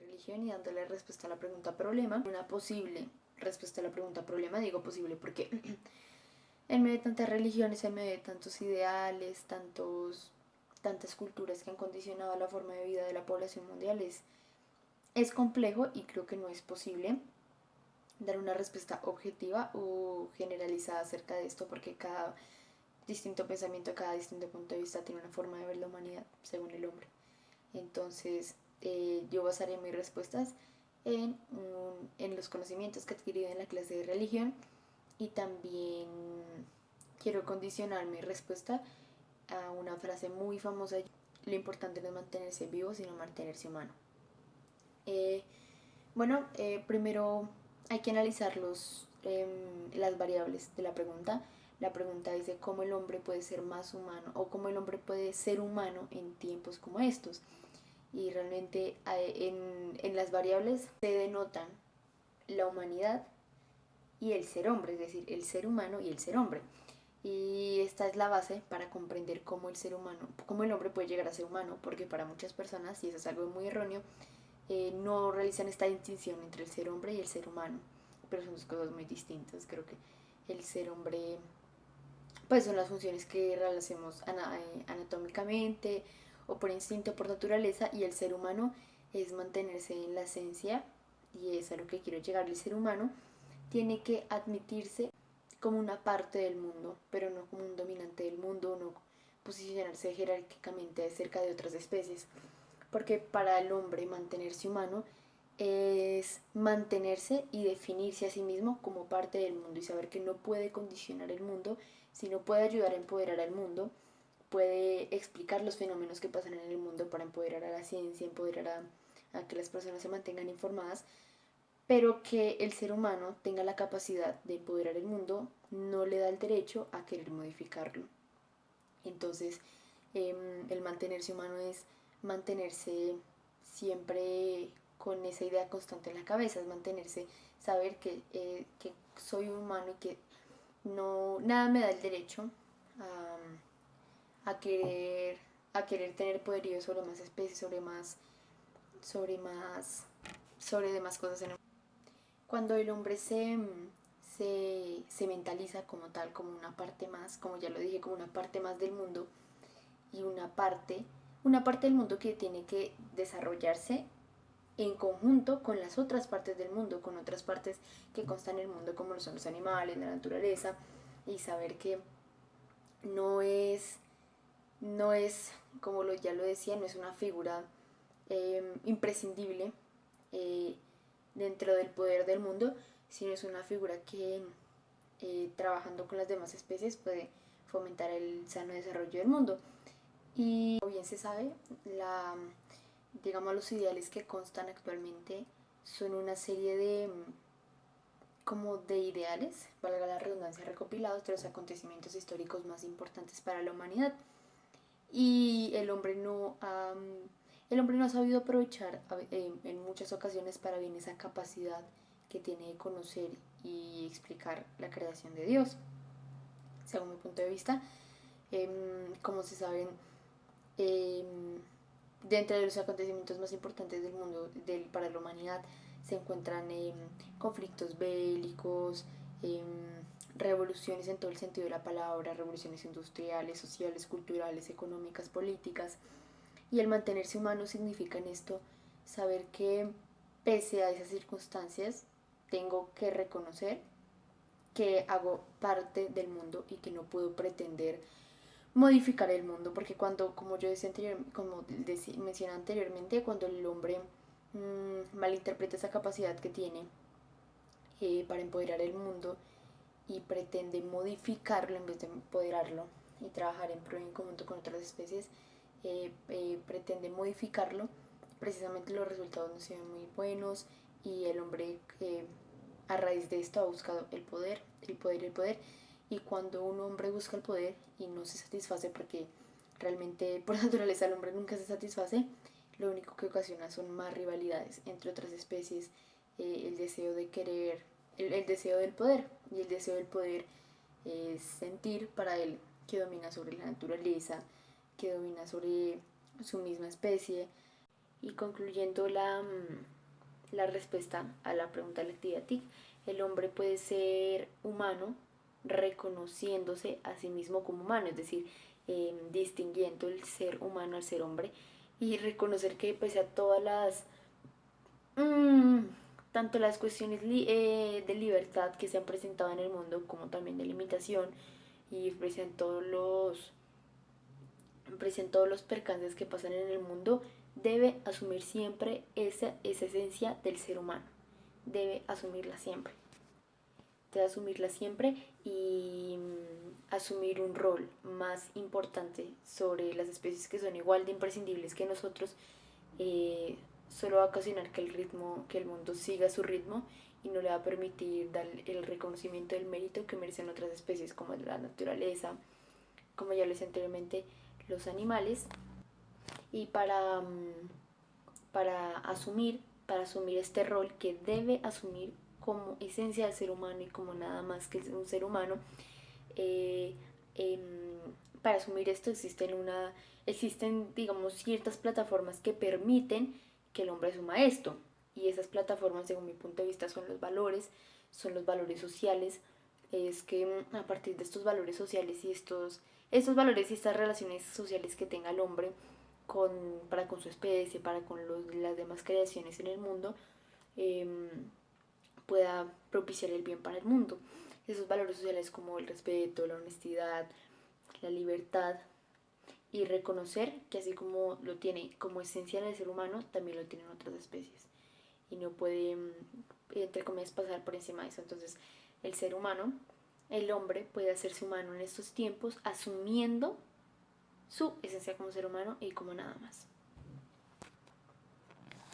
religión y dándole respuesta a la pregunta problema. Una posible respuesta a la pregunta problema, digo posible porque en medio de tantas religiones, en medio de tantos ideales, tantas culturas que han condicionado la forma de vida de la población mundial, es complejo y creo que no es posible dar una respuesta objetiva o generalizada acerca de esto, porque cada distinto pensamiento, cada distinto punto de vista tiene una forma de ver la humanidad según el hombre. Entonces yo basaré mis respuestas en los conocimientos que adquirí en la clase de religión, y también quiero condicionar mi respuesta a una frase muy famosa: lo importante no es mantenerse vivo, sino mantenerse humano. Primero hay que analizar las variables de la pregunta. La pregunta dice cómo el hombre puede ser más humano o cómo el hombre puede ser humano en tiempos como estos. Y realmente en las variables se denotan la humanidad y el ser hombre, es decir, el ser humano y el ser hombre. Y esta es la base para comprender cómo el hombre puede llegar a ser humano, porque para muchas personas, y eso es algo muy erróneo, no realizan esta distinción entre el ser hombre y el ser humano, pero son dos cosas muy distintas. Creo que el ser hombre pues son las funciones que realizamos anatómicamente o por instinto, por naturaleza, y el ser humano es mantenerse en la esencia, y es a lo que quiero llegar. El ser humano tiene que admitirse como una parte del mundo, pero no como un dominante del mundo, no posicionarse jerárquicamente cerca de otras especies, porque para el hombre mantenerse humano es mantenerse y definirse a sí mismo como parte del mundo, y saber que no puede condicionar el mundo, sino puede ayudar a empoderar al mundo, puede explicar los fenómenos que pasan en el mundo para empoderar a la ciencia, empoderar a que las personas se mantengan informadas, pero que el ser humano tenga la capacidad de empoderar el mundo no le da el derecho a querer modificarlo. Entonces, el mantenerse humano es mantenerse siempre con esa idea constante en la cabeza, es mantenerse, saber que soy humano y que nada me da el derecho a querer tener poderío sobre más especies, sobre demás cosas en el mundo. Cuando el hombre se mentaliza como tal, como una parte más, como ya lo dije, como una parte más del mundo, y una parte del mundo que tiene que desarrollarse en conjunto con las otras partes del mundo, con otras partes que constan en el mundo, como lo son los animales, la naturaleza, y saber que no es, como ya lo decía, no es una figura imprescindible dentro del poder del mundo, sino es una figura que trabajando con las demás especies puede fomentar el sano desarrollo del mundo. Y como bien se sabe, digamos, los ideales que constan actualmente son una serie de ideales, valga la redundancia, recopilados de los acontecimientos históricos más importantes para la humanidad. Y el hombre no ha sabido aprovechar en muchas ocasiones para bien esa capacidad que tiene de conocer y explicar la creación de Dios. Según mi punto de vista, como se saben, dentro de los acontecimientos más importantes del mundo para la humanidad se encuentran conflictos bélicos, revoluciones en todo el sentido de la palabra, revoluciones industriales, sociales, culturales, económicas, políticas. Y el mantenerse humano significa en esto saber que pese a esas circunstancias tengo que reconocer que hago parte del mundo y que no puedo pretender modificar el mundo, porque como yo decía mencioné anteriormente, cuando el hombre malinterpreta esa capacidad que tiene para empoderar el mundo y pretende modificarlo en vez de empoderarlo y trabajar en conjunto con otras especies, pretende modificarlo, precisamente los resultados no se ven muy buenos, y el hombre a raíz de esto ha buscado el poder, y cuando un hombre busca el poder y no se satisface, porque realmente por naturaleza el hombre nunca se satisface, lo único que ocasiona son más rivalidades entre otras especies, el deseo de querer, el deseo del poder, y el deseo del poder es sentir para él que domina sobre la naturaleza, que domina sobre su misma especie. Y concluyendo la respuesta a la pregunta de la actividad TIC. El hombre puede ser humano reconociéndose a sí mismo como humano, es decir, distinguiendo el ser humano al ser hombre y reconocer que pese a todas las Mm, tanto las cuestiones de libertad que se han presentado en el mundo como también de limitación y presentó todos los percances que pasan en el mundo, debe asumir siempre esa esencia del ser humano. Debe asumirla siempre. Debe asumirla siempre y asumir un rol más importante sobre las especies que son igual de imprescindibles que nosotros. Solo va a ocasionar que el mundo siga su ritmo y no le va a permitir dar el reconocimiento del mérito que merecen otras especies como la naturaleza, como ya lo decía anteriormente, los animales. Y para asumir este rol que debe asumir como esencia del ser humano y como nada más que un ser humano, eh, em, para asumir esto existen, digamos, ciertas plataformas que permiten que el hombre asuma esto. Y esas plataformas, según mi punto de vista, son los valores sociales. Es que a partir de estos valores sociales y estos valores y estas relaciones sociales que tenga el hombre para con su especie, para con las demás creaciones en el mundo, eh, pueda propiciar el bien para el mundo. Esos valores sociales como el respeto, la honestidad, la libertad y reconocer que así como lo tiene como esencia en el ser humano, también lo tienen otras especies y no puede, entre comillas, pasar por encima de eso. Entonces, el ser humano, el hombre puede hacerse humano en estos tiempos asumiendo su esencia como ser humano y como nada más.